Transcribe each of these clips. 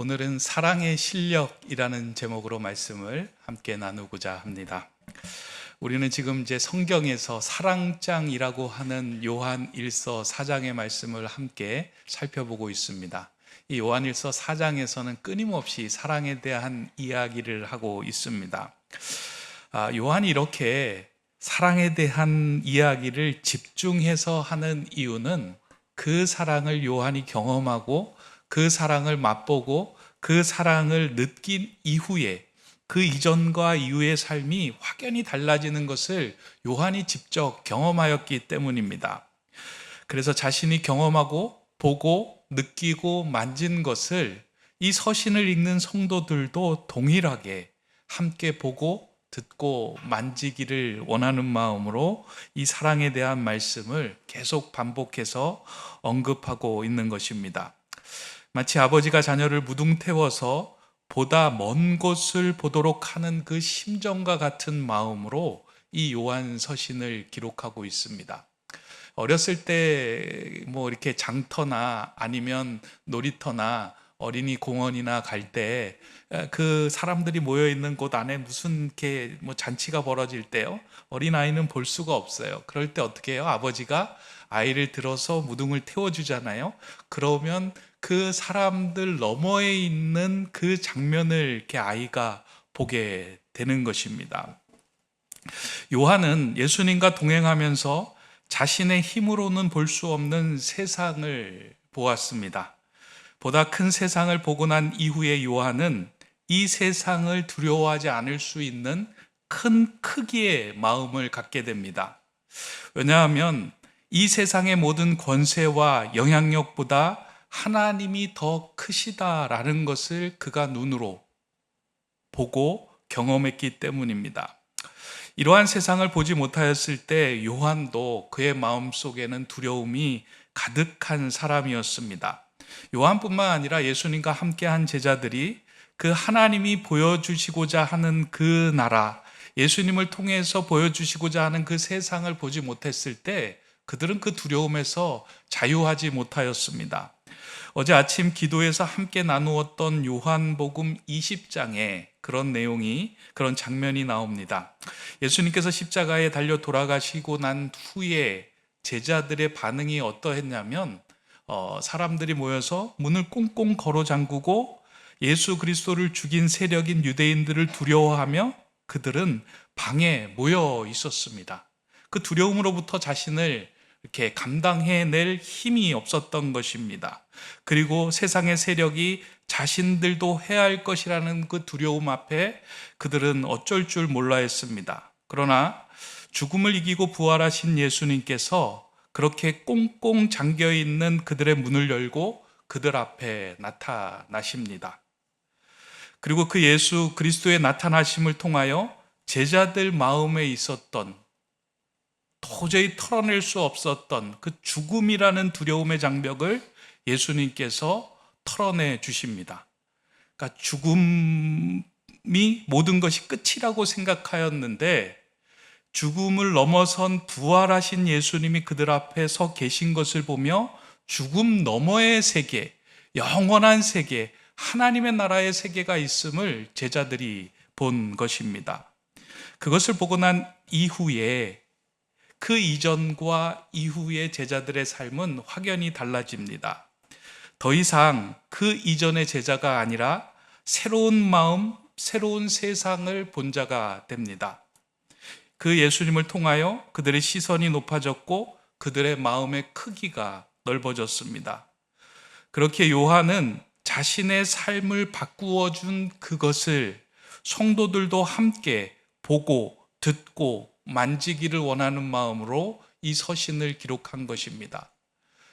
오늘은 사랑의 실력이라는 제목으로 말씀을 함께 나누고자 합니다. 우리는 지금 이제 성경에서 사랑장이라고 하는 요한 1서 4장의 말씀을 함께 살펴보고 있습니다. 이 요한 1서 4장에서는 끊임없이 사랑에 대한 이야기를 하고 있습니다. 요한이 이렇게 사랑에 대한 이야기를 집중해서 하는 이유는 그 사랑을 요한이 경험하고 그 사랑을 맛보고 그 사랑을 느낀 이후에 그 이전과 이후의 삶이 확연히 달라지는 것을 요한이 직접 경험하였기 때문입니다. 그래서 자신이 경험하고 보고 느끼고 만진 것을 이 서신을 읽는 성도들도 동일하게 함께 보고 듣고 만지기를 원하는 마음으로 이 사랑에 대한 말씀을 계속 반복해서 언급하고 있는 것입니다. 마치 아버지가 자녀를 무등 태워서 보다 먼 곳을 보도록 하는 그 심정과 같은 마음으로 이 요한 서신을 기록하고 있습니다. 어렸을 때 이렇게 장터나 아니면 놀이터나 어린이 공원이나 갈 때 그 사람들이 모여 있는 곳 안에 무슨 이렇게 잔치가 벌어질 때요, 어린아이는 볼 수가 없어요. 그럴 때 어떻게 해요? 아버지가 아이를 들어서 무등을 태워주잖아요. 그러면 그 사람들 너머에 있는 그 장면을 이렇게 아이가 보게 되는 것입니다. 요한은 예수님과 동행하면서 자신의 힘으로는 볼 수 없는 세상을 보았습니다. 보다 큰 세상을 보고 난 이후에 요한은 이 세상을 두려워하지 않을 수 있는 큰 크기의 마음을 갖게 됩니다. 왜냐하면 이 세상의 모든 권세와 영향력보다 하나님이 더 크시다라는 것을 그가 눈으로 보고 경험했기 때문입니다. 이러한 세상을 보지 못하였을 때 요한도 그의 마음속에는 두려움이 가득한 사람이었습니다. 요한뿐만 아니라 예수님과 함께한 제자들이 그 하나님이 보여주시고자 하는 그 나라, 예수님을 통해서 보여주시고자 하는 그 세상을 보지 못했을 때 그들은 그 두려움에서 자유하지 못하였습니다. 어제 아침 기도에서 함께 나누었던 요한복음 20장에 그런 장면이 나옵니다. 예수님께서 십자가에 달려 돌아가시고 난 후에 제자들의 반응이 어떠했냐면 사람들이 모여서 문을 꽁꽁 걸어 잠그고 예수 그리스도를 죽인 세력인 유대인들을 두려워하며 그들은 방에 모여 있었습니다. 그 두려움으로부터 자신을 이렇게 감당해낼 힘이 없었던 것입니다. 그리고 세상의 세력이 자신들도 해야 할 것이라는 그 두려움 앞에 그들은 어쩔 줄 몰라 했습니다. 그러나 죽음을 이기고 부활하신 예수님께서 그렇게 꽁꽁 잠겨있는 그들의 문을 열고 그들 앞에 나타나십니다. 그리고 그 예수 그리스도의 나타나심을 통하여 제자들 마음에 있었던 도저히 털어낼 수 없었던 그 죽음이라는 두려움의 장벽을 예수님께서 털어내 주십니다. 그러니까 죽음이 모든 것이 끝이라고 생각하였는데 죽음을 넘어선 부활하신 예수님이 그들 앞에 서 계신 것을 보며 죽음 너머의 세계, 영원한 세계, 하나님의 나라의 세계가 있음을 제자들이 본 것입니다. 그것을 보고 난 이후에 그 이전과 이후의 제자들의 삶은 확연히 달라집니다. 더 이상 그 이전의 제자가 아니라 새로운 마음, 새로운 세상을 본 자가 됩니다. 그 예수님을 통하여 그들의 시선이 높아졌고 그들의 마음의 크기가 넓어졌습니다. 그렇게 요한은 자신의 삶을 바꾸어 준 그것을 성도들도 함께 보고 듣고 만지기를 원하는 마음으로 이 서신을 기록한 것입니다.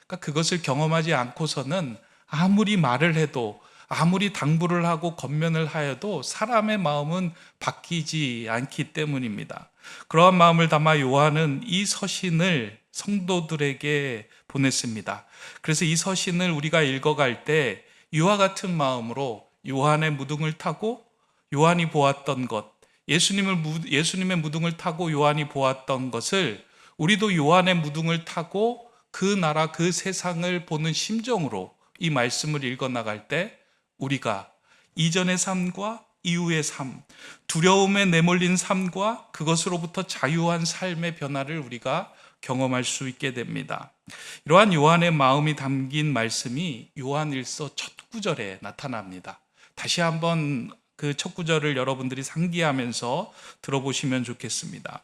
그러니까 그것을 경험하지 않고서는 아무리 말을 해도 아무리 당부를 하고 권면을 하여도 사람의 마음은 바뀌지 않기 때문입니다. 그러한 마음을 담아 요한은 이 서신을 성도들에게 보냈습니다. 그래서 이 서신을 우리가 읽어갈 때 이와 같은 마음으로 요한의 무등을 타고 요한이 보았던 것, 예수님의 무등을 타고 요한이 보았던 것을 우리도 요한의 무등을 타고 그 나라 그 세상을 보는 심정으로 이 말씀을 읽어 나갈 때 우리가 이전의 삶과 이후의 삶, 두려움에 내몰린 삶과 그것으로부터 자유한 삶의 변화를 우리가 경험할 수 있게 됩니다. 이러한 요한의 마음이 담긴 말씀이 요한일서 첫 구절에 나타납니다. 다시 한번 그 첫 구절을 여러분들이 상기하면서 들어보시면 좋겠습니다.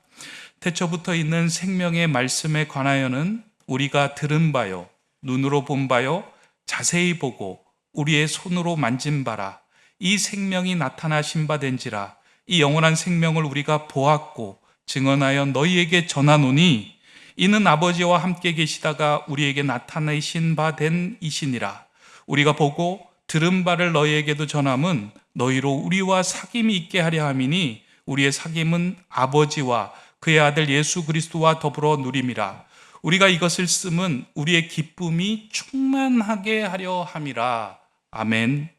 태초부터 있는 생명의 말씀에 관하여는 우리가 들은 바요, 눈으로 본 바요, 자세히 보고 우리의 손으로 만진 바라. 이 생명이 나타나신 바 된지라. 이 영원한 생명을 우리가 보았고 증언하여 너희에게 전하노니 이는 아버지와 함께 계시다가 우리에게 나타내신 바 된 이시니라. 우리가 보고 들은 바를 너희에게도 전함은 너희로 우리와 사귐이 있게 하려 함이니 우리의 사귐은 아버지와 그의 아들 예수 그리스도와 더불어 누림이라. 우리가 이것을 쓰면 우리의 기쁨이 충만하게 하려 함이라. 아멘.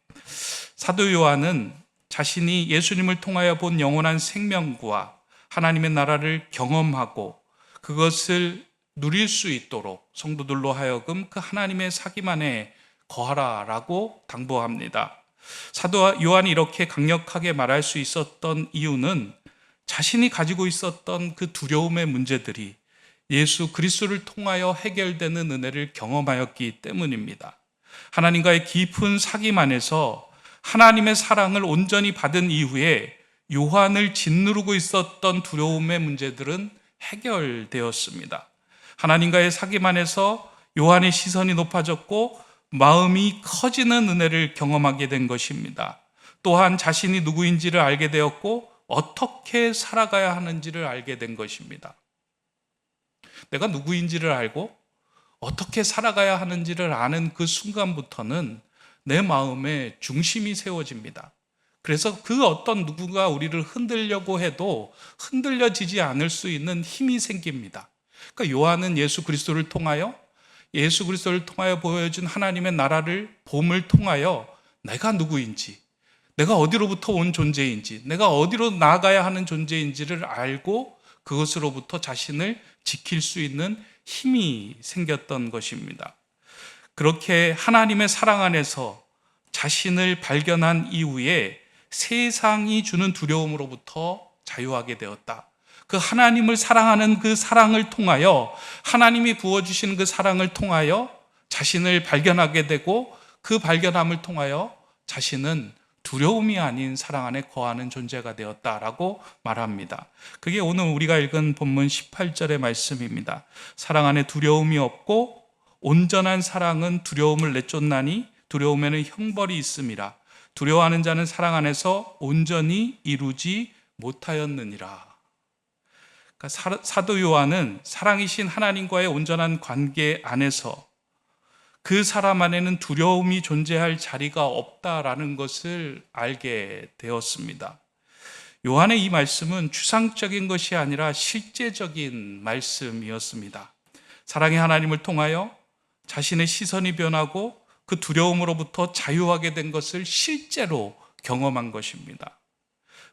사도 요한은 자신이 예수님을 통하여 본 영원한 생명과 하나님의 나라를 경험하고 그것을 누릴 수 있도록 성도들로 하여금 그 하나님의 사귐 안에 거하라라고 당부합니다. 사도 요한이 이렇게 강력하게 말할 수 있었던 이유는 자신이 가지고 있었던 그 두려움의 문제들이 예수 그리스도를 통하여 해결되는 은혜를 경험하였기 때문입니다. 하나님과의 깊은 사귐 안에서 하나님의 사랑을 온전히 받은 이후에 요한을 짓누르고 있었던 두려움의 문제들은 해결되었습니다. 하나님과의 사귐 안에서 요한의 시선이 높아졌고 마음이 커지는 은혜를 경험하게 된 것입니다. 또한 자신이 누구인지를 알게 되었고 어떻게 살아가야 하는지를 알게 된 것입니다. 내가 누구인지를 알고 어떻게 살아가야 하는지를 아는 그 순간부터는 내 마음에 중심이 세워집니다. 그래서 그 어떤 누구가 우리를 흔들려고 해도 흔들려지지 않을 수 있는 힘이 생깁니다. 그러니까 요한은 예수 그리스도를 통하여 보여준 하나님의 나라를 봄을 통하여 내가 누구인지, 내가 어디로부터 온 존재인지, 내가 어디로 나아가야 하는 존재인지를 알고 그것으로부터 자신을 지킬 수 있는 힘이 생겼던 것입니다. 그렇게 하나님의 사랑 안에서 자신을 발견한 이후에 세상이 주는 두려움으로부터 자유하게 되었다. 그 하나님을 사랑하는 그 사랑을 통하여, 하나님이 부어주시는 그 사랑을 통하여 자신을 발견하게 되고 그 발견함을 통하여 자신은 두려움이 아닌 사랑 안에 거하는 존재가 되었다라고 말합니다. 그게 오늘 우리가 읽은 본문 18절의 말씀입니다. 사랑 안에 두려움이 없고 온전한 사랑은 두려움을 내쫓나니 두려움에는 형벌이 있음이라. 두려워하는 자는 사랑 안에서 온전히 이루지 못하였느니라. 그러니까 사도 요한은 사랑이신 하나님과의 온전한 관계 안에서 그 사람 안에는 두려움이 존재할 자리가 없다라는 것을 알게 되었습니다. 요한의 이 말씀은 추상적인 것이 아니라 실제적인 말씀이었습니다. 사랑의 하나님을 통하여 자신의 시선이 변하고 그 두려움으로부터 자유하게 된 것을 실제로 경험한 것입니다.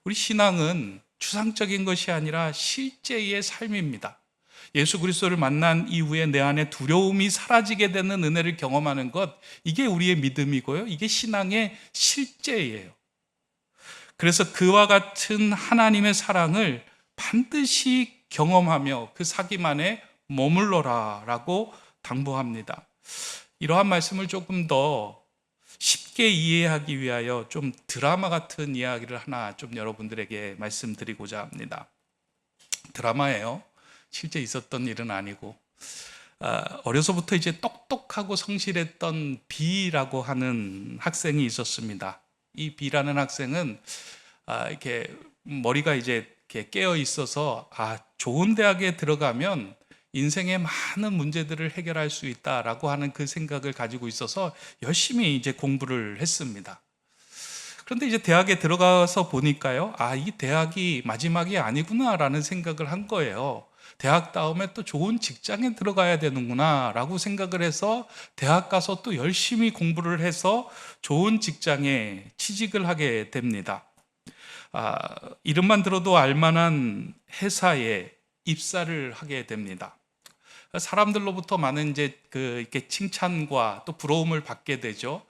우리 신앙은 추상적인 것이 아니라 실제의 삶입니다. 예수 그리스도를 만난 이후에 내 안에 두려움이 사라지게 되는 은혜를 경험하는 것, 이게 우리의 믿음이고요. 이게 신앙의 실제예요. 그래서 그와 같은 하나님의 사랑을 반드시 경험하며 그 사귐 안에 머물러라 라고 당부합니다. 이러한 말씀을 조금 더 쉽게 이해하기 위하여 좀 드라마 같은 이야기를 하나 좀 여러분들에게 말씀드리고자 합니다. 드라마예요. 실제 있었던 일은 아니고, 어려서부터 이제 똑똑하고 성실했던 B라고 하는 학생이 있었습니다. 이 B라는 학생은 이렇게 머리가 이제 이렇게 깨어 있어서 좋은 대학에 들어가면 인생의 많은 문제들을 해결할 수 있다라고 하는 그 생각을 가지고 있어서 열심히 이제 공부를 했습니다. 그런데 이제 대학에 들어가서 보니까요, 이 대학이 마지막이 아니구나라는 생각을 한 거예요. 대학 다음에 또 좋은 직장에 들어가야 되는구나 라고 생각을 해서 대학 가서 또 열심히 공부를 해서 좋은 직장에 취직을 하게 됩니다. 이름만 들어도 알만한 회사에 입사를 하게 됩니다. 사람들로부터 많은 이제 이렇게 칭찬과 또 부러움을 받게 되죠.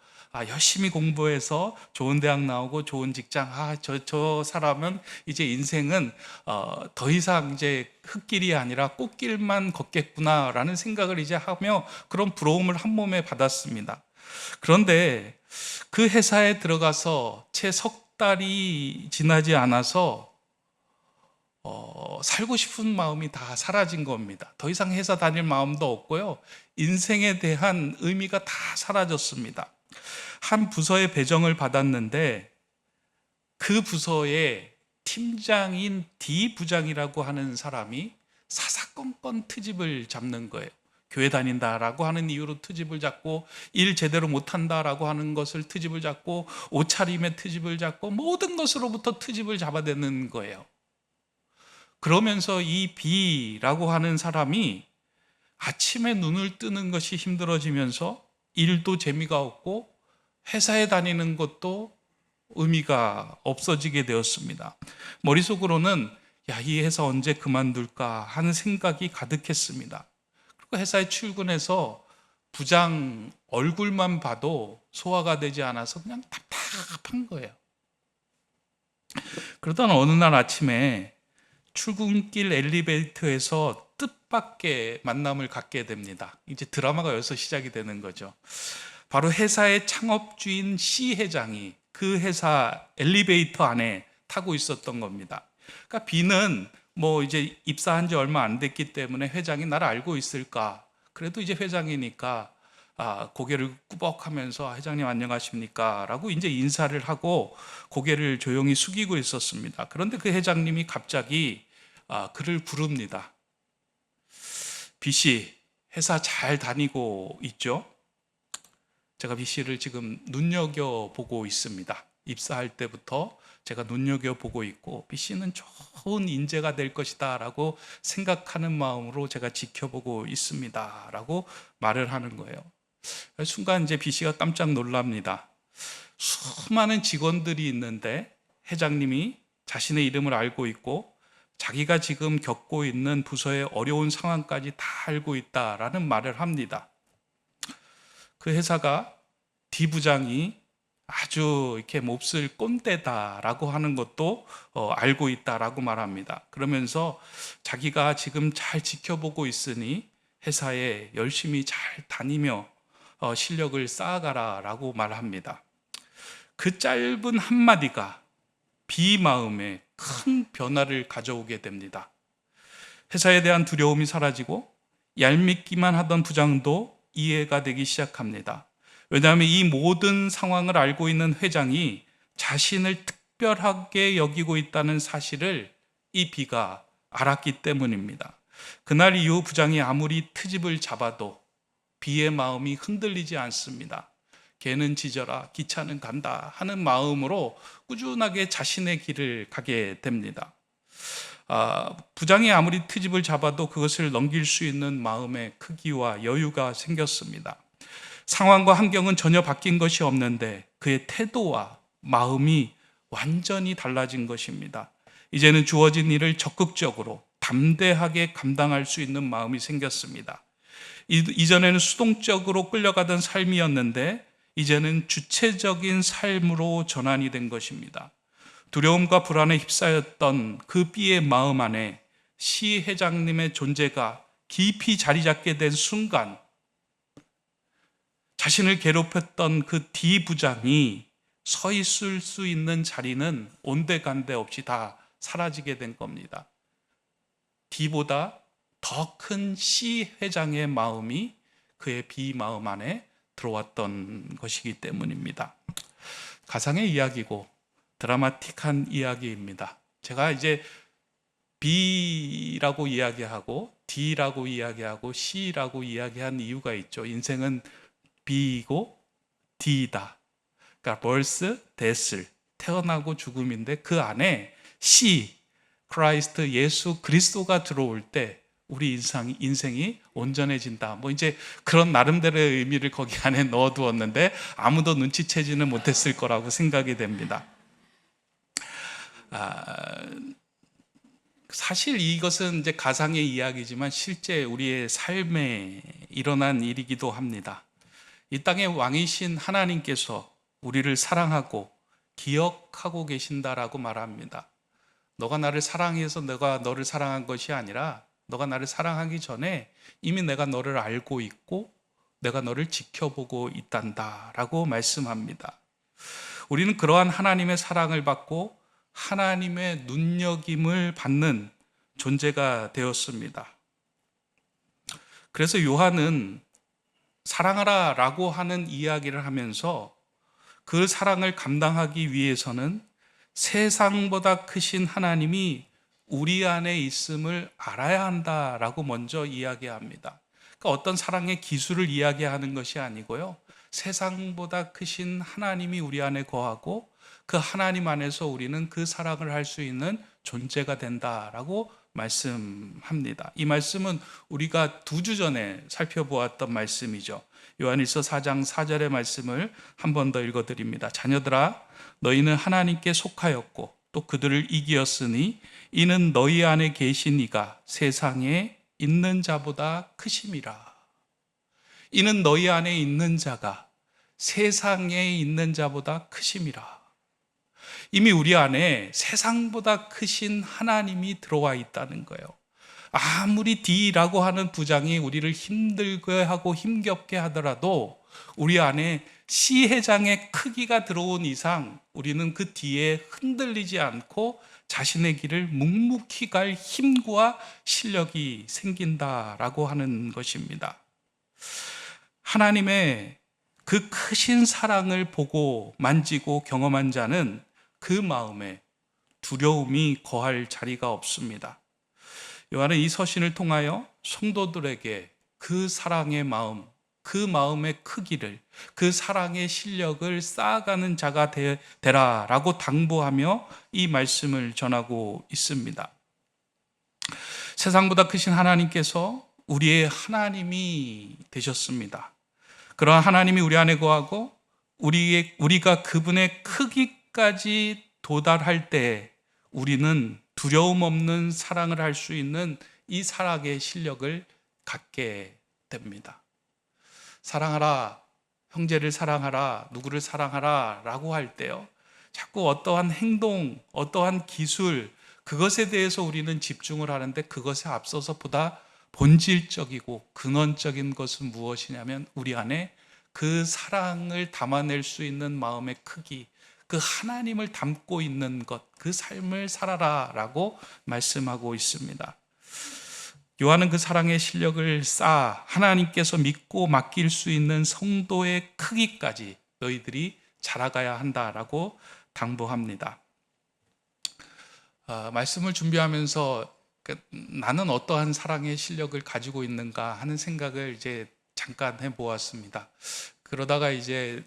열심히 공부해서 좋은 대학 나오고 좋은 직장, 저 사람은 이제 인생은 더 이상 이제 흙길이 아니라 꽃길만 걷겠구나라는 생각을 이제 하며 그런 부러움을 한 몸에 받았습니다. 그런데 그 회사에 들어가서 채 석 달이 지나지 않아서 살고 싶은 마음이 다 사라진 겁니다. 더 이상 회사 다닐 마음도 없고요. 인생에 대한 의미가 다 사라졌습니다. 한 부서에 배정을 받았는데 그 부서의 팀장인 D 부장이라고 하는 사람이 사사건건 트집을 잡는 거예요. 교회 다닌다라고 하는 이유로 트집을 잡고, 일 제대로 못한다라고 하는 것을 트집을 잡고, 옷차림에 트집을 잡고, 모든 것으로부터 트집을 잡아대는 거예요. 그러면서 이 B라고 하는 사람이 아침에 눈을 뜨는 것이 힘들어지면서 일도 재미가 없고 회사에 다니는 것도 의미가 없어지게 되었습니다. 머릿속으로는 이 회사 언제 그만둘까 하는 생각이 가득했습니다. 그리고 회사에 출근해서 부장 얼굴만 봐도 소화가 되지 않아서 그냥 답답한 거예요. 그러던 어느 날 아침에 출근길 엘리베이터에서 뜻밖의 만남을 갖게 됩니다. 이제 드라마가 여기서 시작이 되는 거죠. 바로 회사의 창업주인 C 회장이 그 회사 엘리베이터 안에 타고 있었던 겁니다. 그러니까 B는 이제 입사한 지 얼마 안 됐기 때문에 회장이 나를 알고 있을까? 그래도 이제 회장이니까 고개를 꾸벅하면서 회장님 안녕하십니까? 라고 이제 인사를 하고 고개를 조용히 숙이고 있었습니다. 그런데 그 회장님이 갑자기 그를 부릅니다. B씨, 회사 잘 다니고 있죠? 제가 B씨를 지금 눈여겨보고 있습니다. 입사할 때부터 제가 눈여겨보고 있고 B씨는 좋은 인재가 될 것이다 라고 생각하는 마음으로 제가 지켜보고 있습니다 라고 말을 하는 거예요. 순간 이제 B씨가 깜짝 놀랍니다. 수많은 직원들이 있는데 회장님이 자신의 이름을 알고 있고 자기가 지금 겪고 있는 부서의 어려운 상황까지 다 알고 있다라는 말을 합니다. 그 회사가 D 부장이 아주 이렇게 몹쓸 꼰대다라고 하는 것도 알고 있다라고 말합니다. 그러면서 자기가 지금 잘 지켜보고 있으니 회사에 열심히 잘 다니며 실력을 쌓아가라라고 말합니다. 그 짧은 한마디가 B 마음에 큰 변화를 가져오게 됩니다. 회사에 대한 두려움이 사라지고 얄밉기만 하던 부장도 이해가 되기 시작합니다. 왜냐하면 이 모든 상황을 알고 있는 회장이 자신을 특별하게 여기고 있다는 사실을 이 B가 알았기 때문입니다. 그날 이후 부장이 아무리 트집을 잡아도 B의 마음이 흔들리지 않습니다. 개는 짖어라, 기차는 간다 하는 마음으로 꾸준하게 자신의 길을 가게 됩니다. 부장이 아무리 트집을 잡아도 그것을 넘길 수 있는 마음의 크기와 여유가 생겼습니다. 상황과 환경은 전혀 바뀐 것이 없는데 그의 태도와 마음이 완전히 달라진 것입니다. 이제는 주어진 일을 적극적으로 담대하게 감당할 수 있는 마음이 생겼습니다. 이전에는 수동적으로 끌려가던 삶이었는데 이제는 주체적인 삶으로 전환이 된 것입니다. 두려움과 불안에 휩싸였던 그 B의 마음 안에 C 회장님의 존재가 깊이 자리 잡게 된 순간 자신을 괴롭혔던 그 D 부장이 서 있을 수 있는 자리는 온데간데 없이 다 사라지게 된 겁니다. D보다 더 큰 C 회장의 마음이 그의 B 마음 안에 들어왔던 것이기 때문입니다. 가상의 이야기고 드라마틱한 이야기입니다. 제가 이제 B라고 이야기하고 D라고 이야기하고 C라고 이야기한 이유가 있죠. 인생은 B이고 D다. 그러니까 birth, death, 태어나고 죽음인데 그 안에 C, 크라이스트, 예수 그리스도가 들어올 때 우리 인생이 온전해진다. 이제 그런 나름대로의 의미를 거기 안에 넣어두었는데 아무도 눈치채지는 못했을 거라고 생각이 됩니다. 사실 이것은 이제 가상의 이야기지만 실제 우리의 삶에 일어난 일이기도 합니다. 이 땅의 왕이신 하나님께서 우리를 사랑하고 기억하고 계신다라고 말합니다. 너가 나를 사랑해서 내가 너를 사랑한 것이 아니라 너가 나를 사랑하기 전에 이미 내가 너를 알고 있고 내가 너를 지켜보고 있단다라고 말씀합니다. 우리는 그러한 하나님의 사랑을 받고 하나님의 눈여김을 받는 존재가 되었습니다. 그래서 요한은 사랑하라 라고 하는 이야기를 하면서 그 사랑을 감당하기 위해서는 세상보다 크신 하나님이 우리 안에 있음을 알아야 한다라고 먼저 이야기합니다. 그러니까 어떤 사랑의 기술을 이야기하는 것이 아니고요, 세상보다 크신 하나님이 우리 안에 거하고 그 하나님 안에서 우리는 그 사랑을 할 수 있는 존재가 된다라고 말씀합니다. 이 말씀은 우리가 2주 전에 살펴보았던 말씀이죠. 요한일서 4장 4절의 말씀을 한 번 더 읽어드립니다. 자녀들아, 너희는 하나님께 속하였고 또 그들을 이기었으니 이는 너희 안에 계신 이가 세상에 있는 자보다 크심이라. 이는 너희 안에 있는 자가 세상에 있는 자보다 크심이라. 이미 우리 안에 세상보다 크신 하나님이 들어와 있다는 거예요. 아무리 D라고 하는 부장이 우리를 힘들게 하고 힘겹게 하더라도 우리 안에 C 회장의 크기가 들어온 이상 우리는 그 D에 흔들리지 않고 자신의 길을 묵묵히 갈 힘과 실력이 생긴다라고 하는 것입니다. 하나님의 그 크신 사랑을 보고 만지고 경험한 자는 그 마음에 두려움이 거할 자리가 없습니다. 요한은 이 서신을 통하여 성도들에게 그 사랑의 마음, 그 마음의 크기를, 그 사랑의 실력을 쌓아가는 자가 되라라고 당부하며 이 말씀을 전하고 있습니다. 세상보다 크신 하나님께서 우리의 하나님이 되셨습니다. 그러한 하나님이 우리 안에 거하고 우리가 그분의 크기까지 도달할 때 우리는 두려움 없는 사랑을 할 수 있는 이 사랑의 실력을 갖게 됩니다. 사랑하라, 형제를 사랑하라, 누구를 사랑하라 라고 할 때요, 자꾸 어떠한 행동, 어떠한 기술, 그것에 대해서 우리는 집중을 하는데 그것에 앞서서 보다 본질적이고 근원적인 것은 무엇이냐면 우리 안에 그 사랑을 담아낼 수 있는 마음의 크기, 그 하나님을 담고 있는 것, 그 삶을 살아라 라고 말씀하고 있습니다. 요한은 그 사랑의 실력을 쌓아 하나님께서 믿고 맡길 수 있는 성도의 크기까지 너희들이 자라가야 한다라고 당부합니다. 말씀을 준비하면서 나는 어떠한 사랑의 실력을 가지고 있는가 하는 생각을 이제 잠깐 해보았습니다. 그러다가 이제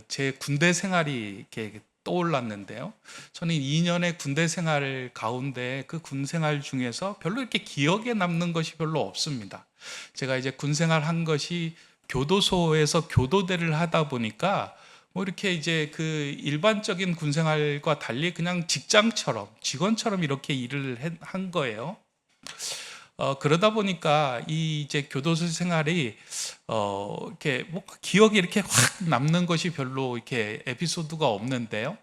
제 군대 생활이 이렇게 떠올랐는데요. 저는 2년의 군대 생활 가운데 그 군 생활 중에서 별로 이렇게 기억에 남는 것이 별로 없습니다. 제가 이제 군 생활 한 것이 교도소에서 교도대를 하다 보니까 뭐 이렇게 이제 그 일반적인 군 생활과 달리 그냥 직장처럼, 직원처럼 이렇게 일을 한 거예요. 그러다 보니까 이 이제 교도소 생활이 이렇게 뭐 기억에 이렇게 확 남는 것이 별로 이렇게 에피소드가 없는데요.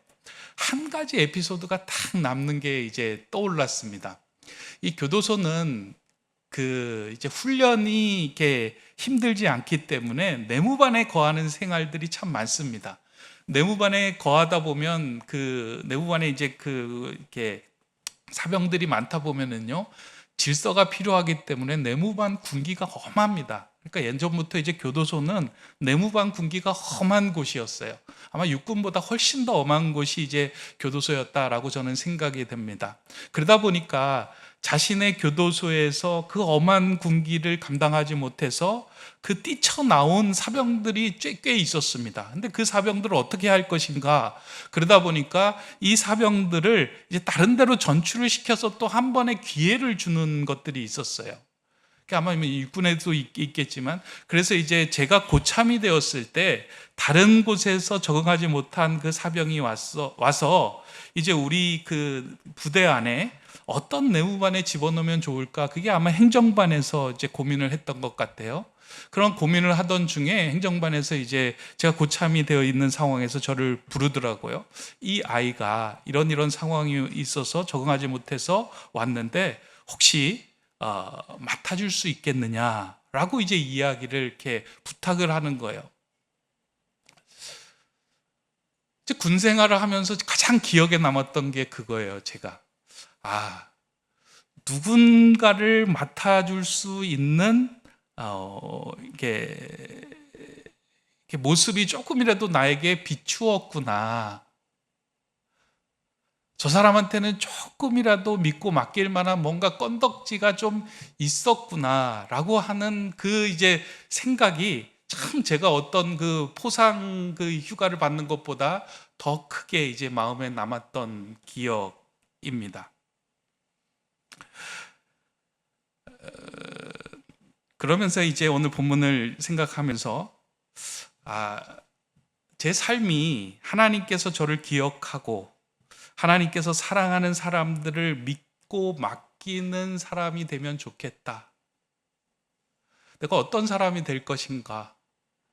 한 가지 에피소드가 딱 남는 게 이제 떠올랐습니다. 이 교도소는 그 이제 훈련이 이렇게 힘들지 않기 때문에 내무반에 거하는 생활들이 참 많습니다. 내무반에 거하다 보면 그 내무반에 이제 이렇게 사병들이 많다 보면은요, 질서가 필요하기 때문에 내무반 군기가 험합니다. 그러니까 예전부터 이제 교도소는 내무반 군기가 험한 곳이었어요. 아마 육군보다 훨씬 더 엄한 곳이 이제 교도소였다라고 저는 생각이 됩니다. 그러다 보니까 자신의 교도소에서 그 엄한 군기를 감당하지 못해서 그 뛰쳐나온 사병들이 꽤 있었습니다. 근데 그 사병들을 어떻게 할 것인가? 그러다 보니까 이 사병들을 이제 다른 데로 전출을 시켜서 또 한 번의 기회를 주는 것들이 있었어요. 아마 일꾼에도 있겠지만, 그래서 이제 제가 고참이 되었을 때 다른 곳에서 적응하지 못한 그 사병이 와서 이제 우리 그 부대 안에 어떤 내무반에 집어넣으면 좋을까, 그게 아마 행정반에서 이제 고민을 했던 것 같아요. 그런 고민을 하던 중에 행정반에서 이제 제가 고참이 되어 있는 상황에서 저를 부르더라고요. 이 아이가 이런 상황이 있어서 적응하지 못해서 왔는데 혹시 맡아줄 수 있겠느냐라고 이제 이야기를 이렇게 부탁을 하는 거예요. 이제 군 생활을 하면서 가장 기억에 남았던 게 그거예요. 제가 누군가를 맡아줄 수 있는 이렇게 모습이 조금이라도 나에게 비추었구나. 저 사람한테는 조금이라도 믿고 맡길 만한 뭔가 건덕지가 좀 있었구나라고 하는 그 이제 생각이 참 제가 어떤 그 포상 그 휴가를 받는 것보다 더 크게 이제 마음에 남았던 기억입니다. 그러면서 이제 오늘 본문을 생각하면서 제 삶이 하나님께서 저를 기억하고 하나님께서 사랑하는 사람들을 믿고 맡기는 사람이 되면 좋겠다. 내가 어떤 사람이 될 것인가?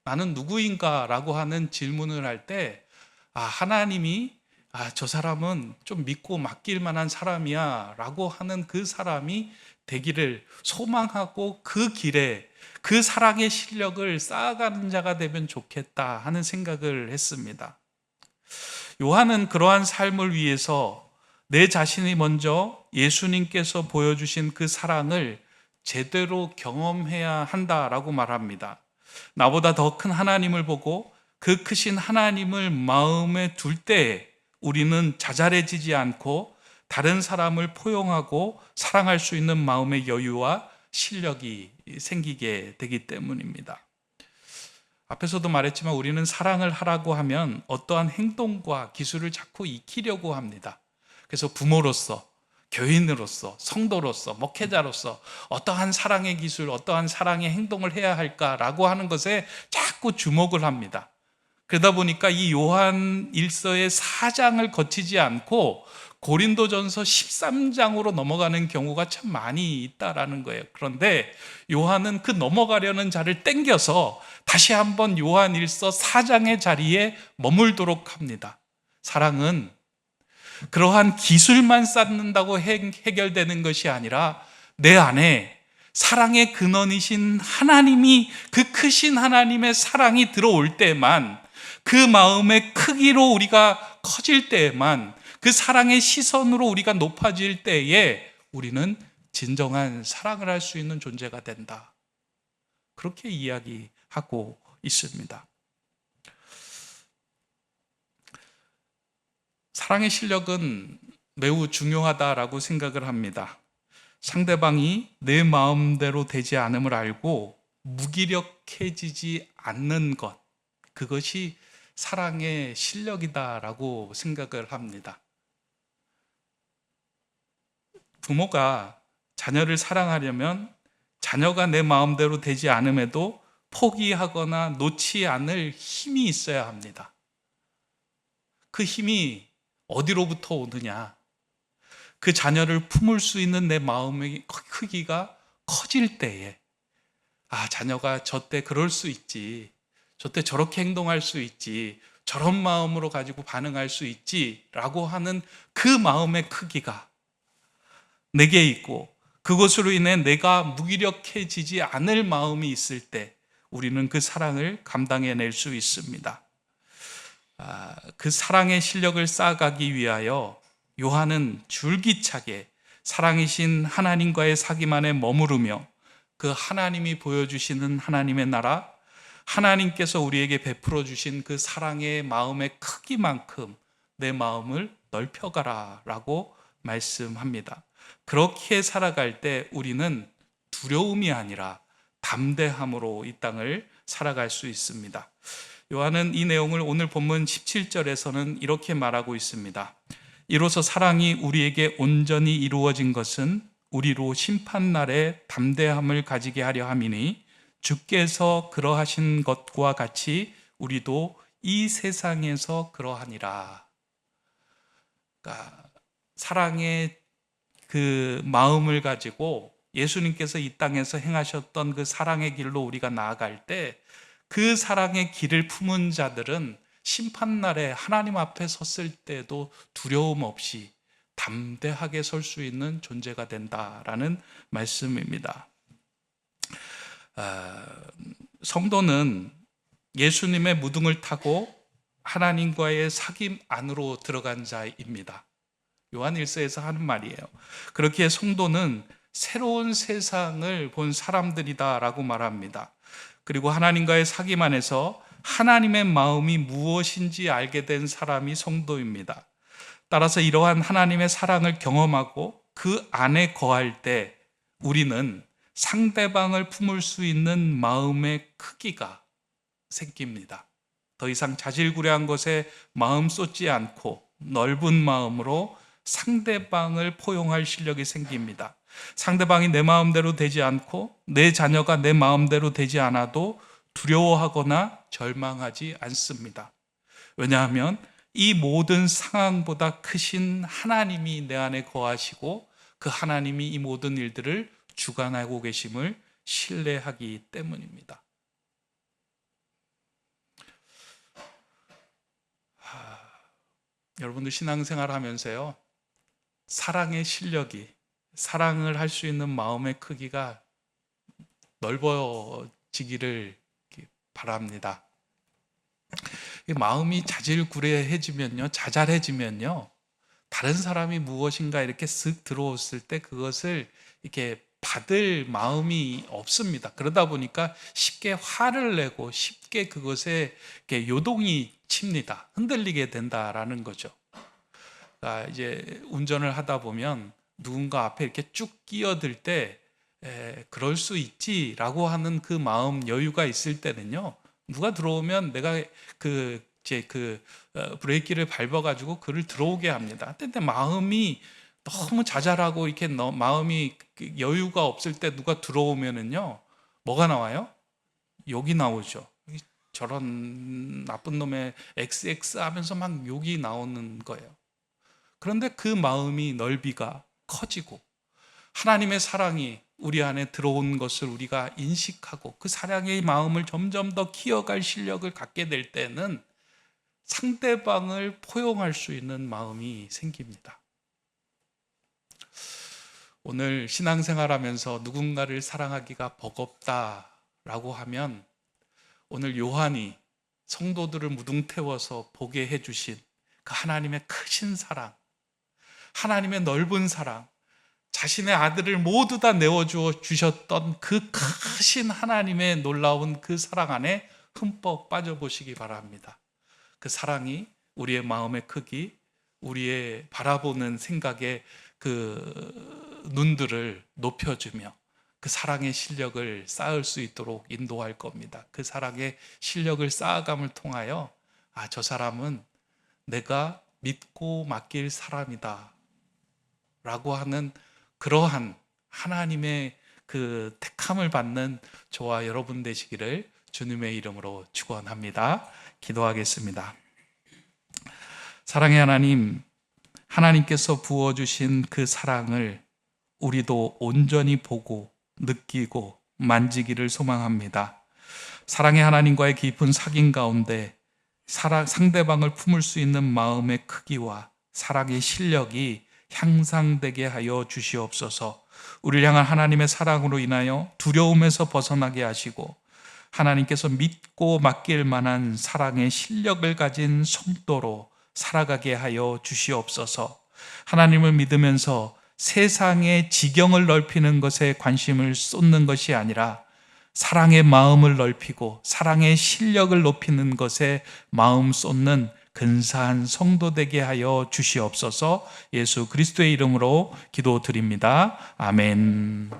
나는 누구인가? 라고 하는 질문을 할 때 하나님이 저 사람은 좀 믿고 맡길 만한 사람이야 라고 하는 그 사람이 되기를 소망하고 그 길에 그 사랑의 실력을 쌓아가는 자가 되면 좋겠다 하는 생각을 했습니다. 요한은 그러한 삶을 위해서 내 자신이 먼저 예수님께서 보여주신 그 사랑을 제대로 경험해야 한다라고 말합니다. 나보다 더 큰 하나님을 보고 그 크신 하나님을 마음에 둘 때에 우리는 자잘해지지 않고 다른 사람을 포용하고 사랑할 수 있는 마음의 여유와 실력이 생기게 되기 때문입니다. 앞에서도 말했지만 우리는 사랑을 하라고 하면 어떠한 행동과 기술을 자꾸 익히려고 합니다. 그래서 부모로서, 교인으로서, 성도로서, 목회자로서 어떠한 사랑의 기술, 어떠한 사랑의 행동을 해야 할까라고 하는 것에 자꾸 주목을 합니다. 그러다 보니까 이 요한 1서의 4장을 거치지 않고 고린도전서 13장으로 넘어가는 경우가 참 많이 있다라는 거예요. 그런데 요한은 그 넘어가려는 자를 땡겨서 다시 한번 요한 1서 4장의 자리에 머물도록 합니다. 사랑은 그러한 기술만 쌓는다고 해결되는 것이 아니라 내 안에 사랑의 근원이신 하나님이, 그 크신 하나님의 사랑이 들어올 때만, 그 마음의 크기로 우리가 커질 때에만, 그 사랑의 시선으로 우리가 높아질 때에 우리는 진정한 사랑을 할 수 있는 존재가 된다. 그렇게 이야기하고 있습니다. 사랑의 실력은 매우 중요하다라고 생각을 합니다. 상대방이 내 마음대로 되지 않음을 알고 무기력해지지 않는 것, 그것이 사랑의 실력이다라고 생각을 합니다. 부모가 자녀를 사랑하려면 자녀가 내 마음대로 되지 않음에도 포기하거나 놓지 않을 힘이 있어야 합니다. 그 힘이 어디로부터 오느냐? 그 자녀를 품을 수 있는 내 마음의 크기가 커질 때에 자녀가 저때 그럴 수 있지, 저때 저렇게 행동할 수 있지, 저런 마음으로 가지고 반응할 수 있지 라고 하는 그 마음의 크기가 내게 있고, 그것으로 인해 내가 무기력해지지 않을 마음이 있을 때 우리는 그 사랑을 감당해낼 수 있습니다. 그 사랑의 실력을 쌓아가기 위하여 요한은 줄기차게 사랑이신 하나님과의 사귐 안에 머무르며 그 하나님이 보여주시는 하나님의 나라, 하나님께서 우리에게 베풀어 주신 그 사랑의 마음의 크기만큼 내 마음을 넓혀가라 라고 말씀합니다. 그렇게 살아갈 때 우리는 두려움이 아니라 담대함으로 이 땅을 살아갈 수 있습니다. 요한은 이 내용을 오늘 본문 17절에서는 이렇게 말하고 있습니다. 이로써 사랑이 우리에게 온전히 이루어진 것은 우리로 심판날에 담대함을 가지게 하려 함이니 주께서 그러하신 것과 같이 우리도 이 세상에서 그러하니라. 그러니까 사랑의 그 마음을 가지고 예수님께서 이 땅에서 행하셨던 그 사랑의 길로 우리가 나아갈 때 그 사랑의 길을 품은 자들은 심판날에 하나님 앞에 섰을 때도 두려움 없이 담대하게 설 수 있는 존재가 된다라는 말씀입니다. 성도는 예수님의 무등을 타고 하나님과의 사귐 안으로 들어간 자입니다. 요한 1서에서 하는 말이에요. 그렇기에 성도는 새로운 세상을 본 사람들이다라고 말합니다. 그리고 하나님과의 사귐 안에서 하나님의 마음이 무엇인지 알게 된 사람이 성도입니다. 따라서 이러한 하나님의 사랑을 경험하고 그 안에 거할 때 우리는 상대방을 품을 수 있는 마음의 크기가 생깁니다. 더 이상 자질구레한 것에 마음 쏟지 않고 넓은 마음으로 상대방을 포용할 실력이 생깁니다. 상대방이 내 마음대로 되지 않고 내 자녀가 내 마음대로 되지 않아도 두려워하거나 절망하지 않습니다. 왜냐하면 이 모든 상황보다 크신 하나님이 내 안에 거하시고 그 하나님이 이 모든 일들을 주관하고 계심을 신뢰하기 때문입니다. 여러분들 신앙생활 하면서요, 사랑의 실력이, 사랑을 할 수 있는 마음의 크기가 넓어지기를 바랍니다. 마음이 자질구레해지면요, 자잘해지면요, 다른 사람이 무엇인가 이렇게 쓱 들어왔을 때 그것을 이렇게 받을 마음이 없습니다. 그러다 보니까 쉽게 화를 내고 쉽게 그것에 이렇게 요동이 칩니다. 흔들리게 된다라는 거죠. 그러니까 이제 운전을 하다 보면 누군가 앞에 이렇게 쭉 끼어들 때 그럴 수 있지라고 하는 그 마음 여유가 있을 때는요, 누가 들어오면 내가 브레이크를 밟아가지고 그를 들어오게 합니다. 근데 마음이 너무 자잘하고 이렇게 마음이 여유가 없을 때 누가 들어오면은요, 뭐가 나와요? 욕이 나오죠. 저런 나쁜 놈의 XX 하면서 막 욕이 나오는 거예요. 그런데 그 마음이 넓이가 커지고 하나님의 사랑이 우리 안에 들어온 것을 우리가 인식하고 그 사랑의 마음을 점점 더 키워갈 실력을 갖게 될 때는 상대방을 포용할 수 있는 마음이 생깁니다. 오늘 신앙생활하면서 누군가를 사랑하기가 버겁다라고 하면 오늘 요한이 성도들을 무등 태워서 보게 해주신 그 하나님의 크신 사랑, 하나님의 넓은 사랑, 자신의 아들을 모두 다 내어주어 주셨던 그 크신 하나님의 놀라운 그 사랑 안에 흠뻑 빠져보시기 바랍니다. 그 사랑이 우리의 마음의 크기, 우리의 바라보는 생각의 그 눈들을 높여주며 그 사랑의 실력을 쌓을 수 있도록 인도할 겁니다. 그 사랑의 실력을 쌓아감을 통하여 저 사람은 내가 믿고 맡길 사람이다 라고 하는 그러한 하나님의 그 택함을 받는 저와 여러분 되시기를 주님의 이름으로 축원합니다. 기도하겠습니다. 사랑의 하나님, 하나님께서 부어주신 그 사랑을 우리도 온전히 보고 느끼고 만지기를 소망합니다. 사랑의 하나님과의 깊은 사귐 가운데 상대방을 품을 수 있는 마음의 크기와 사랑의 실력이 향상되게 하여 주시옵소서. 우리를 향한 하나님의 사랑으로 인하여 두려움에서 벗어나게 하시고 하나님께서 믿고 맡길 만한 사랑의 실력을 가진 성도로 살아가게 하여 주시옵소서. 하나님을 믿으면서 세상의 지경을 넓히는 것에 관심을 쏟는 것이 아니라 사랑의 마음을 넓히고 사랑의 실력을 높이는 것에 마음 쏟는 근사한 성도 되게 하여 주시옵소서. 예수 그리스도의 이름으로 기도드립니다. 아멘.